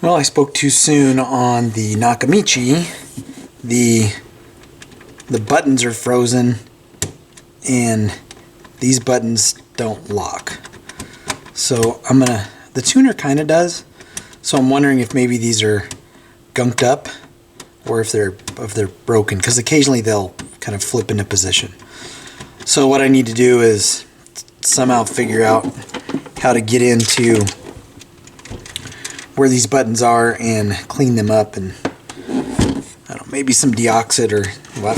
Well, I spoke too soon on the Nakamichi. The buttons are frozen and these buttons don't lock. So the tuner kind of does. So I'm wondering if maybe these are gunked up or if they're broken, because occasionally they'll kind of flip into position. So what I need to do is somehow figure out how to get into where these buttons are and clean them up, and I don't know, maybe some deoxit or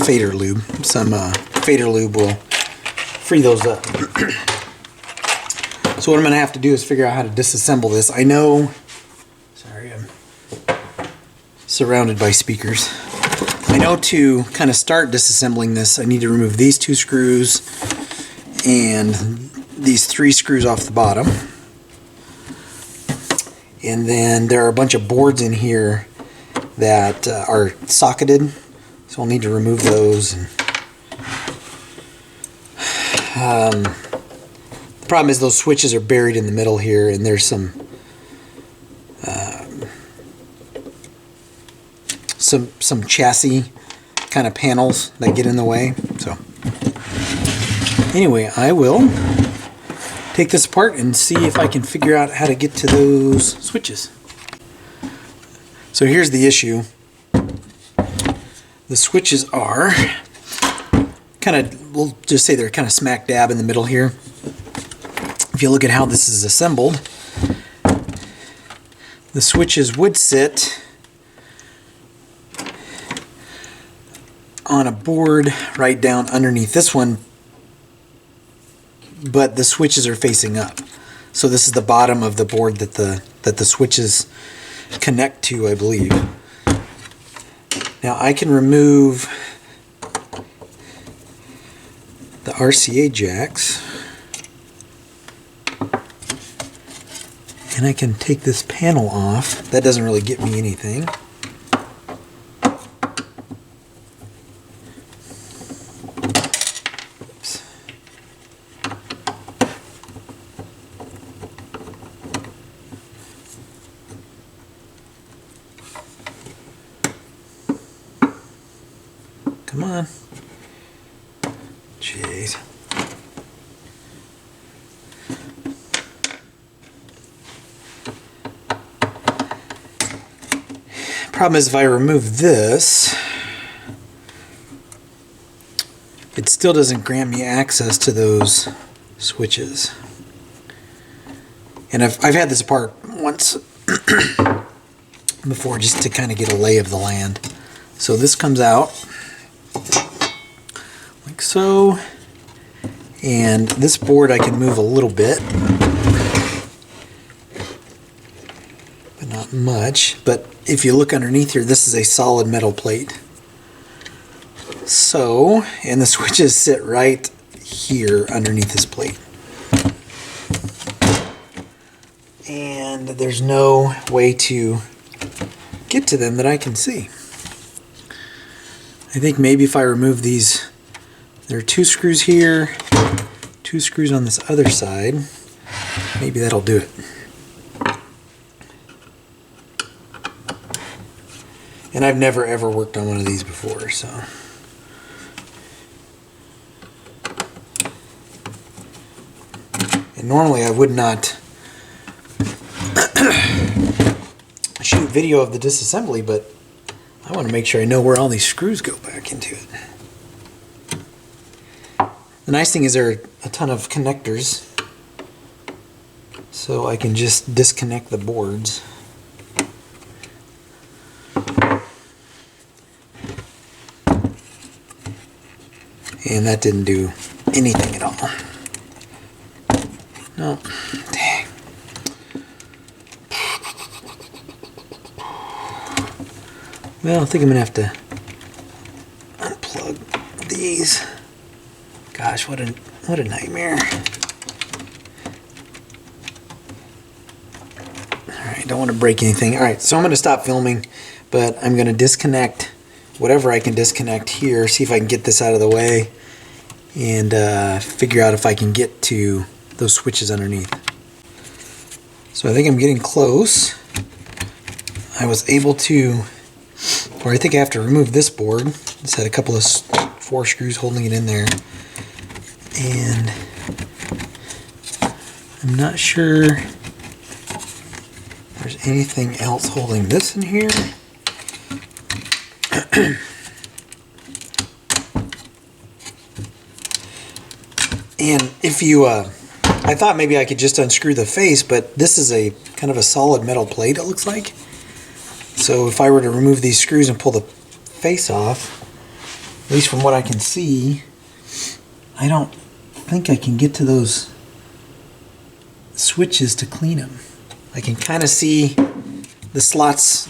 fader lube. Some fader lube will free those up. So what I'm going to have to do is figure out how to disassemble this. I know, sorry, I'm surrounded by speakers. I know to kind of start disassembling this, I need to remove these 2 screws and these 3 screws off the bottom. And then there are a bunch of boards in here that are socketed, so I'll need to remove those. And, the problem is those switches are buried in the middle here, and there's some chassis kind of panels that get in the way. So anyway, I will take this apart and see if I can figure out how to get to those switches. So here's the issue. The switches are kind of, we'll just say they're kind of smack dab in the middle here. If you look at how this is assembled, the switches would sit on a board right down underneath this one, but the switches are facing up. So this is the bottom of the board that the switches connect to, I believe. Now I can remove the RCA jacks, and I can take this panel off. That doesn't really get me anything. Come on. Jeez. Problem is, if I remove this, it still doesn't grant me access to those switches. And I've had this apart once before, just to kind of get a lay of the land. So this comes out like so, and this board I can move a little bit, but not much. But if you look underneath here, this is a solid metal plate. So, and the switches sit right here underneath this plate. And there's no way to get to them that I can see. I think maybe if I remove these, there are 2 screws here, 2 screws on this other side, maybe that'll do it. And I've never ever worked on one of these before, so. And normally I would not shoot video of the disassembly, but I want to make sure I know where all these screws go back into it. The nice thing is there are a ton of connectors, so I can just disconnect the boards. And that didn't do anything at all. No. Dang. Well, I think I'm going to have to unplug these. Gosh, what a nightmare. Alright, don't want to break anything. Alright, so I'm going to stop filming, but I'm going to disconnect whatever I can disconnect here, see if I can get this out of the way, and figure out if I can get to those switches underneath. So I think I'm getting close. I was able to, or I think I have to remove this board. This had a couple of 4 screws holding it in there. And I'm not sure there's anything else holding this in here. And if you, I thought maybe I could just unscrew the face, but this is a kind of a solid metal plate, it looks like. So if I were to remove these screws and pull the face off, at least from what I can see, I don't think I can get to those switches to clean them. I can kind of see the slots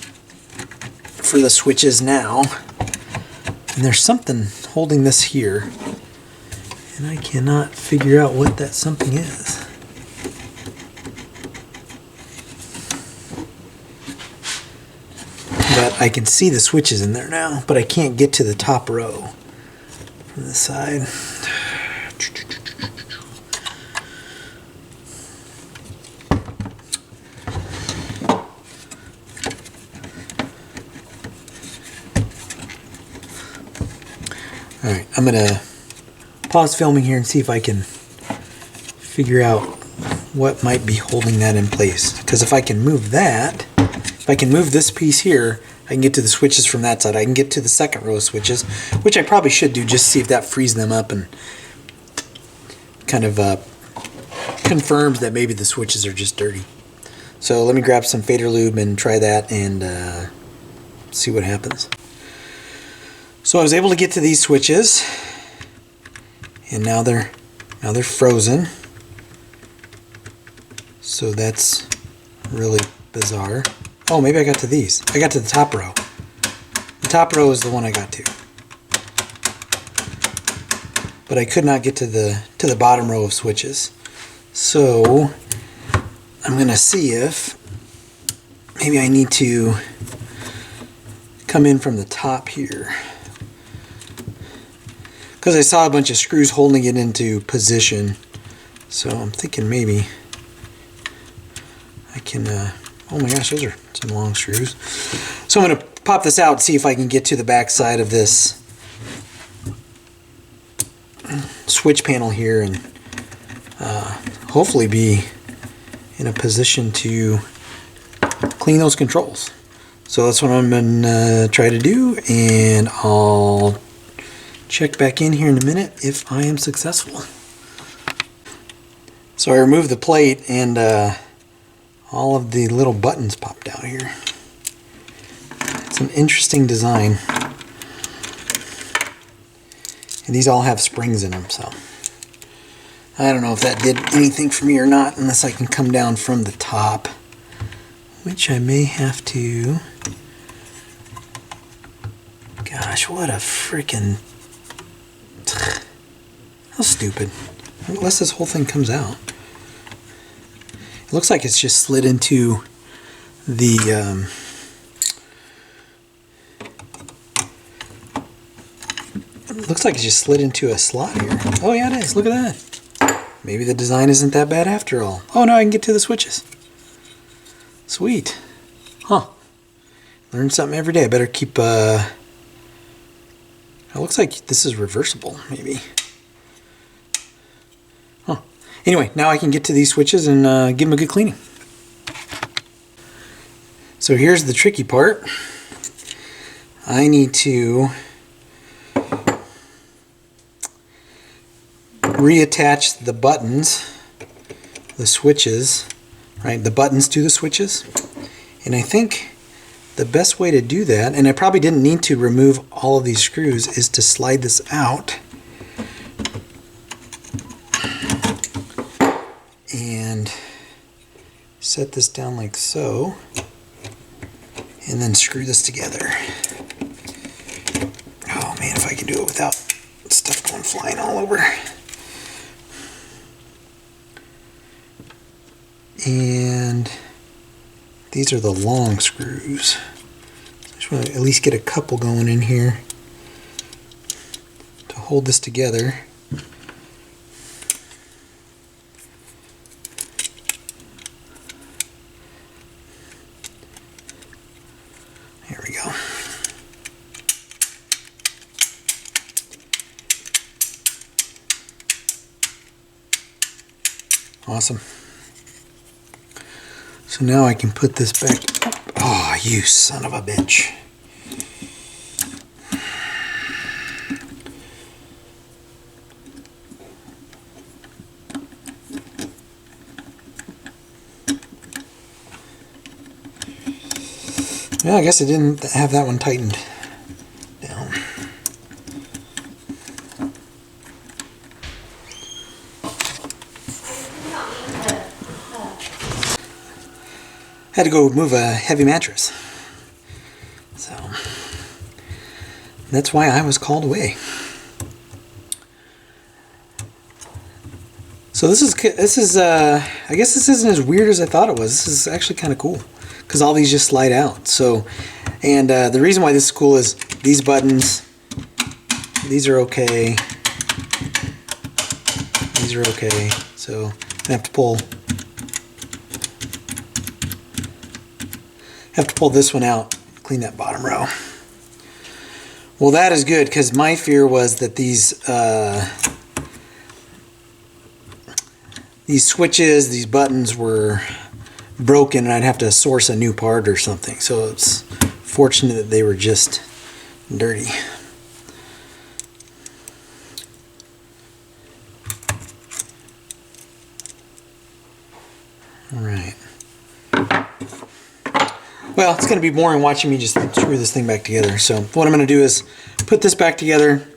for the switches now, and there's something holding this here, and I cannot figure out what that something is. But I can see the switches in there now, but I can't get to the top row from the side. Alright, I'm going to pause filming here and see if I can figure out what might be holding that in place. Because if I can move that, if I can move this piece here, I can get to the switches from that side. I can get to the second row of switches, which I probably should do, just see if that frees them up and kind of confirms that maybe the switches are just dirty. So let me grab some fader lube and try that and see what happens. So I was able to get to these switches, and now they're frozen. So that's really bizarre. Oh, maybe I got to these. I got to the top row. The top row is the one I got to. But I could not get to the bottom row of switches. So I'm going to see if maybe I need to come in from the top here. Because I saw a bunch of screws holding it into position. So I'm thinking maybe I can, oh my gosh, those are some long screws. So I'm going to pop this out and see if I can get to the back side of this switch panel here and hopefully be in a position to clean those controls. So that's what I'm going to try to do, and I'll check back in here in a minute if I am successful. So I removed the plate and all of the little buttons popped out here. It's an interesting design. And these all have springs in them, so I don't know if that did anything for me or not, unless I can come down from the top, which I may have to. Gosh, what a freaking... How stupid. Unless this whole thing comes out. It looks like it's just slid into the... It looks like it just slid into a slot here. Oh yeah, it is. Look at that. Maybe the design isn't that bad after all. Oh, now I can get to the switches. Sweet. Huh. Learn something every day. I better keep... It looks like this is reversible, maybe. Huh. Anyway, now I can get to these switches and give them a good cleaning. So here's the tricky part. I need to reattach the buttons, the switches, right? The buttons to the switches. And I think the best way to do that, and I probably didn't need to remove all of these screws, is to slide this out and set this down like so, and then screw this together. Oh man, if I can do it without stuff going flying all over. And these are the long screws. I just want to at least get a couple going in here to hold this together. Awesome. So now I can put this back. Oh, you son of a bitch. Yeah, I guess I didn't have that one tightened down. Had to go move a heavy mattress. So that's why I was called away. So this is I guess this isn't as weird as I thought it was. This is actually kind of cool because all these just slide out. So, and the reason why this is cool is these buttons, these are okay. These are okay. So I have to pull this one out, clean that bottom row. Well, that is good because my fear was that these switches, these buttons were broken and I'd have to source a new part or something. So it's fortunate that they were just dirty. All right. Well, it's going to be boring watching me just screw this thing back together. So what I'm going to do is put this back together,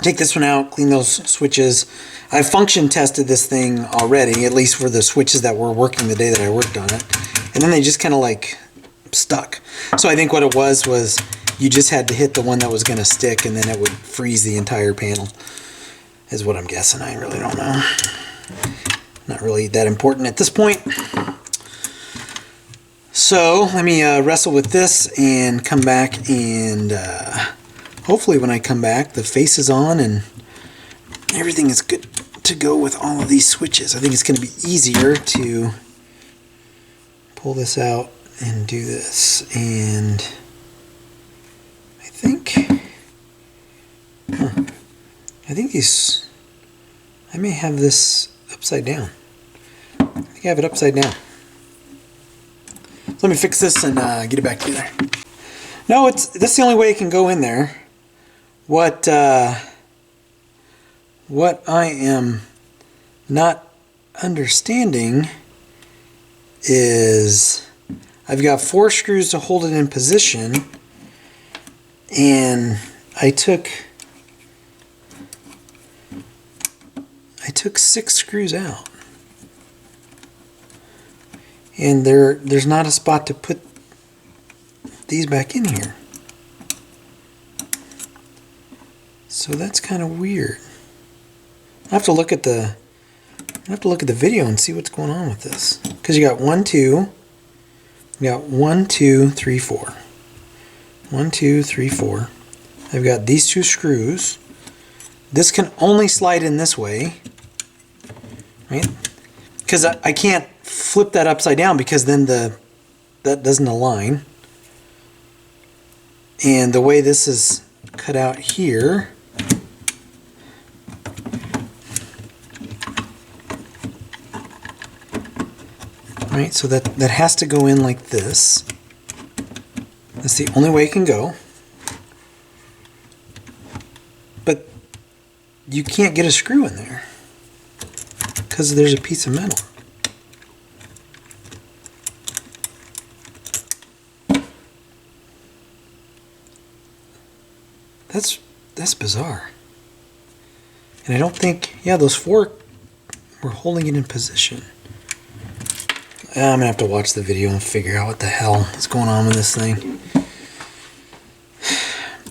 take this one out, clean those switches. I function tested this thing already, at least for the switches that were working the day that I worked on it. And then they just kind of like stuck. So I think what it was you just had to hit the one that was going to stick and then it would freeze the entire panel, is what I'm guessing. I really don't know. Not really that important at this point. So let me wrestle with this and come back, and hopefully when I come back the face is on and everything is good to go with all of these switches. I think it's going to be easier to pull this out and do this, and I think I may have this upside down. I think I have it upside down. Let me fix this and get it back together. No, that's the only way it can go in there. What I am not understanding is I've got 4 screws to hold it in position, and I took 6 screws out. And there's not a spot to put these back in here. So that's kind of weird. I have to look at the video and see what's going on with this. Because you got 1, 2, you got 1, 2, 3, 4. 1, 2, 3, 4. I've got these 2 screws. This can only slide in this way, right? Because I can't flip that upside down because then that doesn't align. And the way this is cut out here, right? So that has to go in like this. That's the only way it can go. But you can't get a screw in there because there's a piece of metal. That's bizarre. And I don't think, yeah, those 4 were holding it in position. I'm gonna have to watch the video and figure out what the hell is going on with this thing.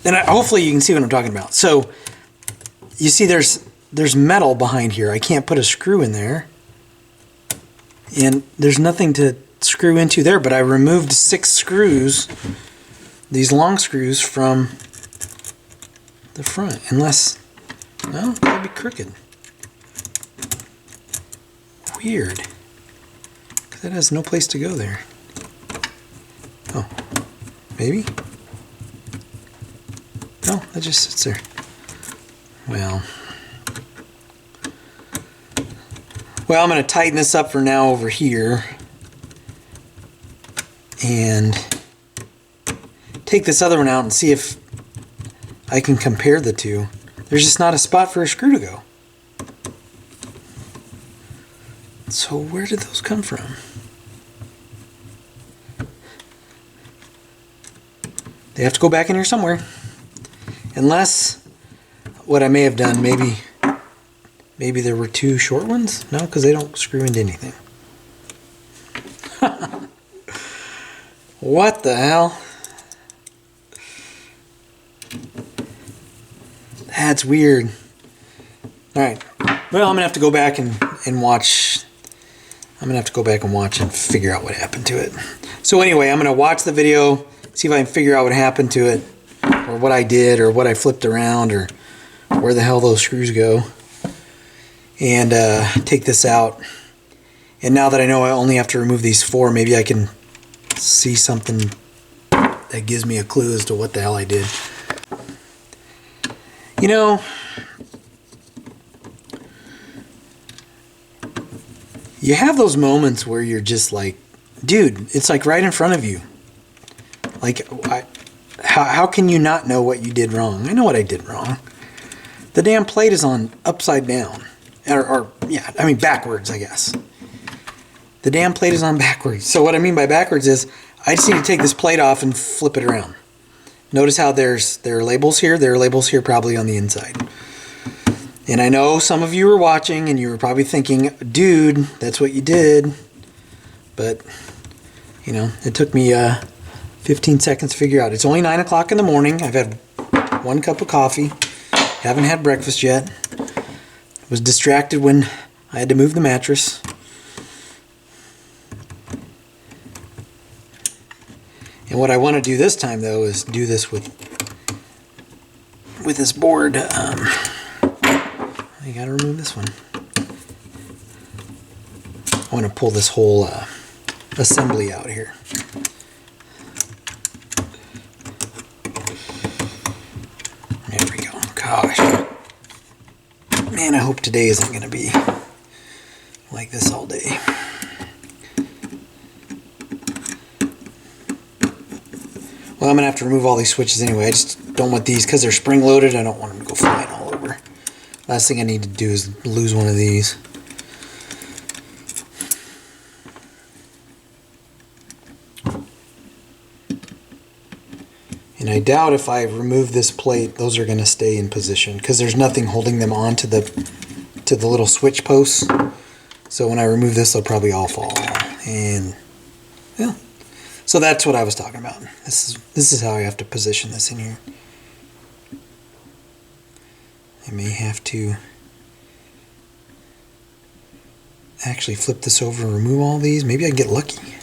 And hopefully you can see what I'm talking about. So you see there's metal behind here. I can't put a screw in there. And there's nothing to screw into there, but I removed 6 screws, these long screws, from the front. Unless, no, that'd be crooked. Weird. Because that has no place to go there. Oh, maybe? No, that just sits there. Well, Well, I'm going to tighten this up for now over here and take this other one out and see if I can compare the two. There's just not a spot for a screw to go. So where did those come from? They have to go back in here somewhere. Unless what I may have done, maybe there were two short ones? No, because they don't screw into anything. What the hell? That's weird. Alright. Well, I'm going to have to go back and watch. I'm going to have to go back and watch and figure out what happened to it. So anyway, I'm going to watch the video, see if I can figure out what happened to it, or what I did, or what I flipped around, or where the hell those screws go, and take this out. And now that I know I only have to remove these 4, maybe I can see something that gives me a clue as to what the hell I did. You know, you have those moments where you're just like, dude, it's like right in front of you. Like, how can you not know what you did wrong? I know what I did wrong. The damn plate is on upside down. Or yeah, I mean backwards, I guess. The damn plate is on backwards. So what I mean by backwards is, I just need to take this plate off and flip it around. Notice how there are labels here. There are labels here probably on the inside. And I know some of you were watching and you were probably thinking, dude, that's what you did. But, you know, it took me 15 seconds to figure out. It's only 9 o'clock in the morning. I've had 1 cup of coffee. Haven't had breakfast yet. Was distracted when I had to move the mattress. And what I want to do this time, though, is do this with this board. I gotta remove this one. I want to pull this whole assembly out here. There we go. Gosh. Man, I hope today isn't going to be like this all day. Well, I'm going to have to remove all these switches anyway. I just don't want these, because they're spring-loaded, I don't want them to go flying all over. Last thing I need to do is lose one of these. And I doubt if I remove this plate, those are going to stay in position, because there's nothing holding them on to the little switch posts. So when I remove this, they'll probably all fall. And yeah. So that's what I was talking about. This is how I have to position this in here. I may have to actually flip this over and remove all these. Maybe I can get lucky.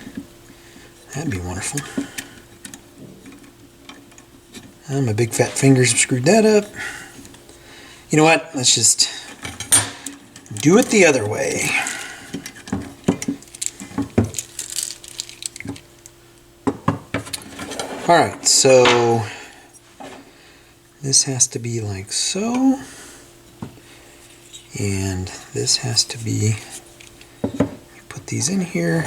That'd be wonderful. My big fat fingers have screwed that up. You know what? Let's just do it the other way. Alright, so this has to be like so, and this has to be, put these in here.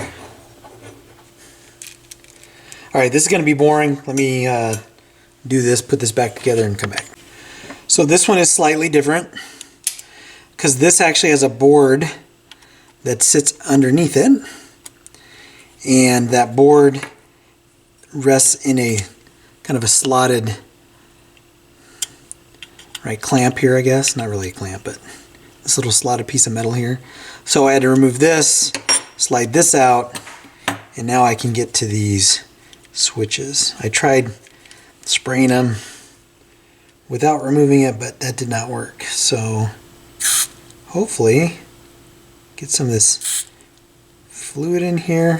Alright, this is going to be boring. Let me do this, put this back together, and come back. So this one is slightly different, because this actually has a board that sits underneath it, and that board rests in a kind of a slotted clamp here, I guess. Not really a clamp, but this little slotted piece of metal here. So I had to remove this, slide this out, and now I can get to these switches. I tried spraying them without removing it, but that did not work. So hopefully get some of this fluid in here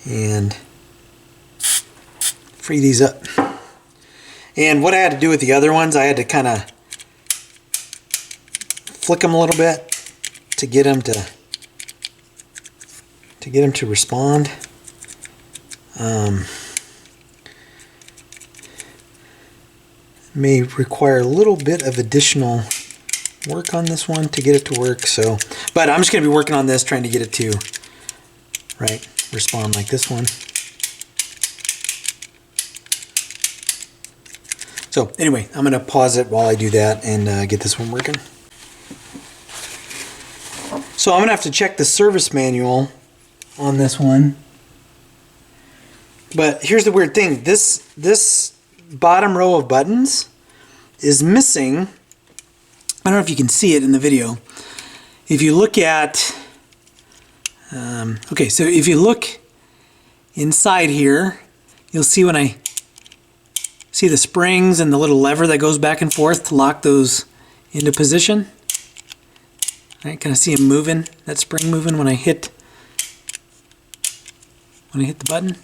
and free these up. And what I had to do with the other ones, I had to kind of flick them a little bit to get them to respond. May require a little bit of additional work on this one to get it to work. So, but I'm just going to be working on this, trying to get it to respond like this one. So anyway, I'm going to pause it while I do that and get this one working. So I'm going to have to check the service manual on this one. But here's the weird thing. This bottom row of buttons is missing. I don't know if you can see it in the video. If you look at... okay, so if you look inside here, you'll see when I... See the springs and the little lever that goes back and forth to lock those into position? Right, kind of see them moving, that spring moving when I hit the button.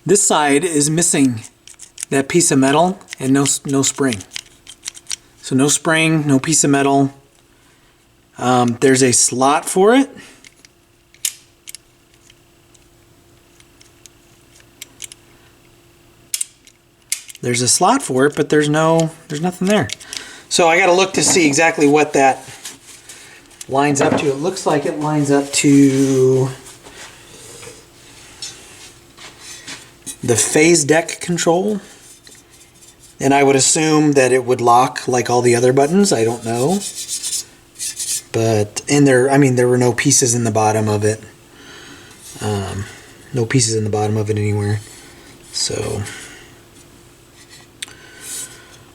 This side is missing that piece of metal and no spring. So no spring, no piece of metal. There's a slot for it. There's a slot for it, but there's nothing there. So I got to look to see exactly what that lines up to. It looks like it lines up to the phase deck control. And I would assume that it would lock like all the other buttons. I don't know. But, and there were no pieces in the bottom of it. No pieces in the bottom of it anywhere. So...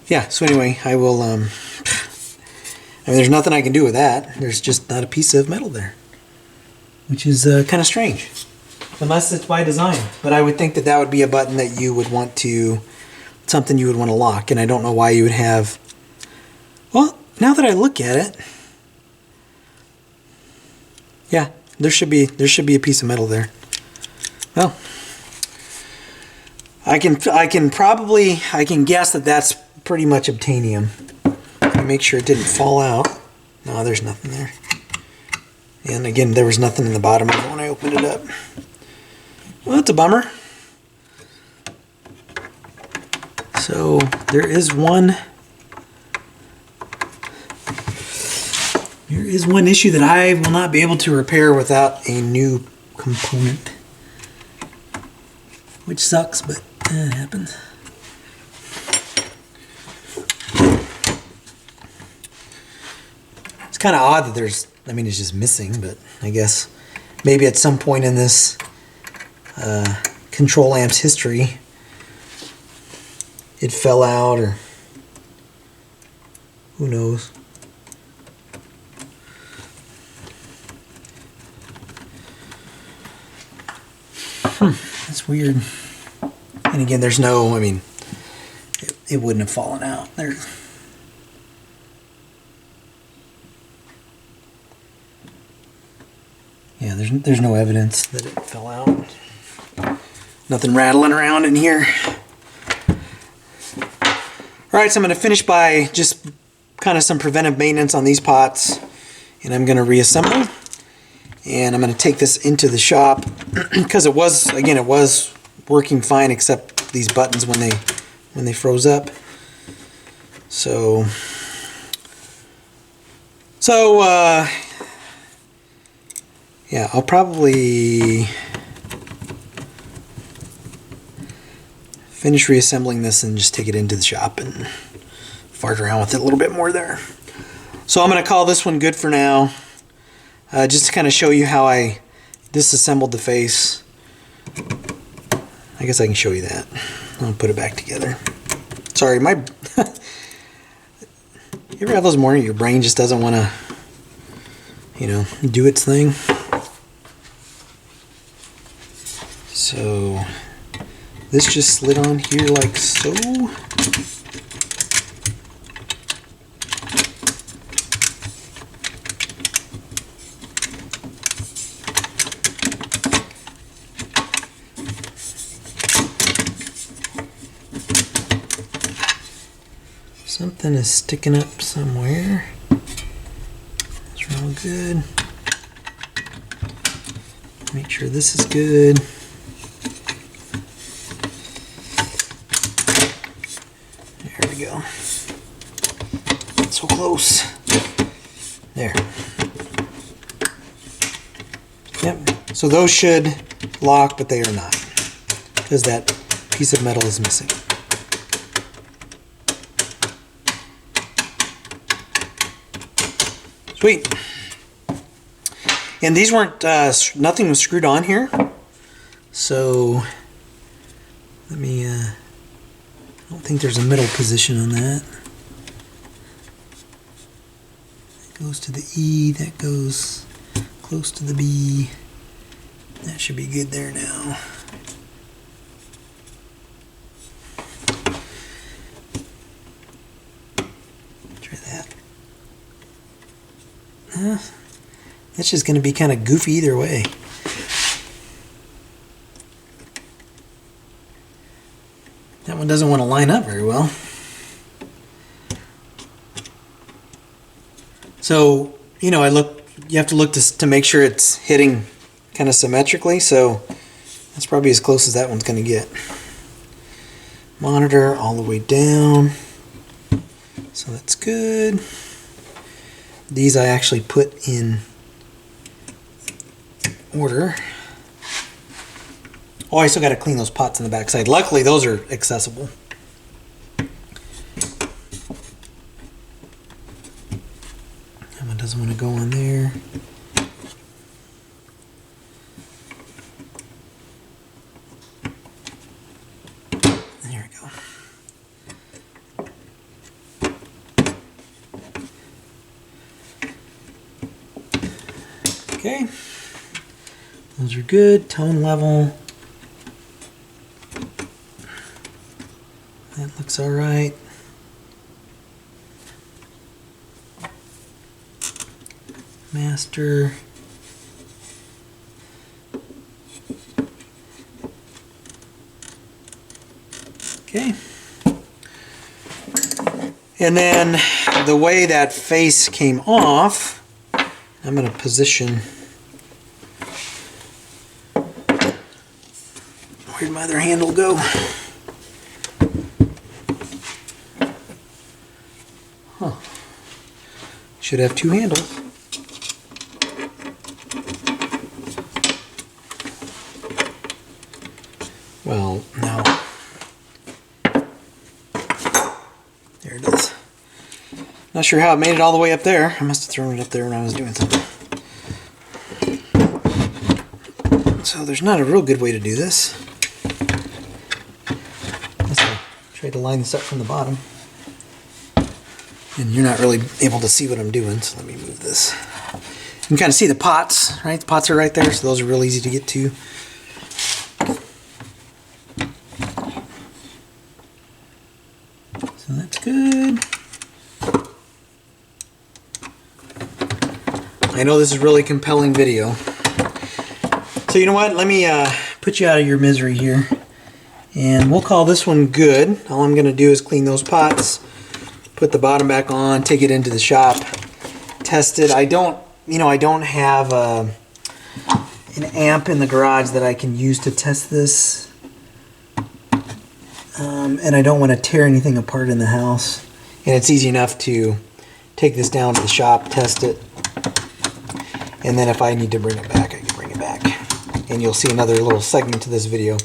yeah, so anyway, I will, there's nothing I can do with that. There's just not a piece of metal there, which is kind of strange, unless it's by design. But I would think that that would be a button that you would want to, something you would want to lock, and I don't know why you would have, well, now that I look at it, yeah, there should be a piece of metal there. Well, I can guess that that's pretty much obtainium. Make sure it didn't fall out. No, there's nothing there. And again, there was nothing in the bottom of it when I opened it up. Well, that's a bummer. So there is one issue that I will not be able to repair without a new component, which sucks, but it happens. It's kind of odd that there's, it's just missing, but I guess maybe at some point in this control amp's history it fell out, or who knows. That's weird. And again, there's no, it wouldn't have fallen out. Yeah, there's no evidence that it fell out. Nothing rattling around in here. Alright, so I'm going to finish by just kind of some preventive maintenance on these pots. And I'm going to reassemble. And I'm going to take this into the shop because it was working fine except these buttons when they froze up. So yeah, I'll probably finish reassembling this and just take it into the shop and fart around with it a little bit more there. So I'm going to call this one good for now. Just to kind of show you how I disassembled the face. I guess I can show you that. I'll put it back together. Sorry, you ever have those mornings your brain just doesn't want to, do its thing? So this just slid on here like so. Something is sticking up somewhere. That's real good. Make sure this is good. There we go. So close. There. Yep. So those should lock, but they are not, because that piece of metal is missing. Sweet. And these weren't, nothing was screwed on here. So let me, I don't think there's a middle position on that. That goes to the E, that goes close to the B. That should be good there now. Try that. That's just going to be kind of goofy either way. That one doesn't want to line up very well. So, you know, you have to look to make sure it's hitting kind of symmetrically, so that's probably as close as that one's going to get. Monitor all the way down. So that's good. These I actually put in order. Oh, I still got to clean those pots in the back side. Luckily, those are accessible. That one doesn't want to go on there. There we go. Okay. Those are good. Tone level. That looks all right. Master. Okay. And then the way that face came off, I'm going to position. Where'd my other handle go? Huh. Should have two handles. Well, no. There it is. Not sure how it made it all the way up there. I must have thrown it up there when I was doing something. So there's not a real good way to do this. I'll try to line this up from the bottom. And you're not really able to see what I'm doing, so let me move this. You can kind of see the pots, right? The pots are right there, so those are real easy to get to. So that's good. I know this is really compelling video. So you know what? Let me put you out of your misery here. And we'll call this one good. All I'm going to do is clean those pots, put the bottom back on, take it into the shop, test it. I don't have an amp in the garage that I can use to test this. And I don't want to tear anything apart in the house. And it's easy enough to take this down to the shop, test it, and then if I need to bring it back, I can bring it back. And you'll see another little segment to this video.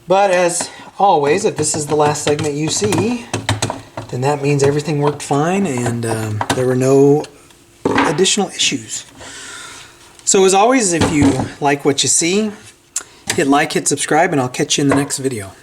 But as always, if this is the last segment you see, then that means everything worked fine and there were no additional issues. So as always, if you like what you see, hit like, hit subscribe, and I'll catch you in the next video.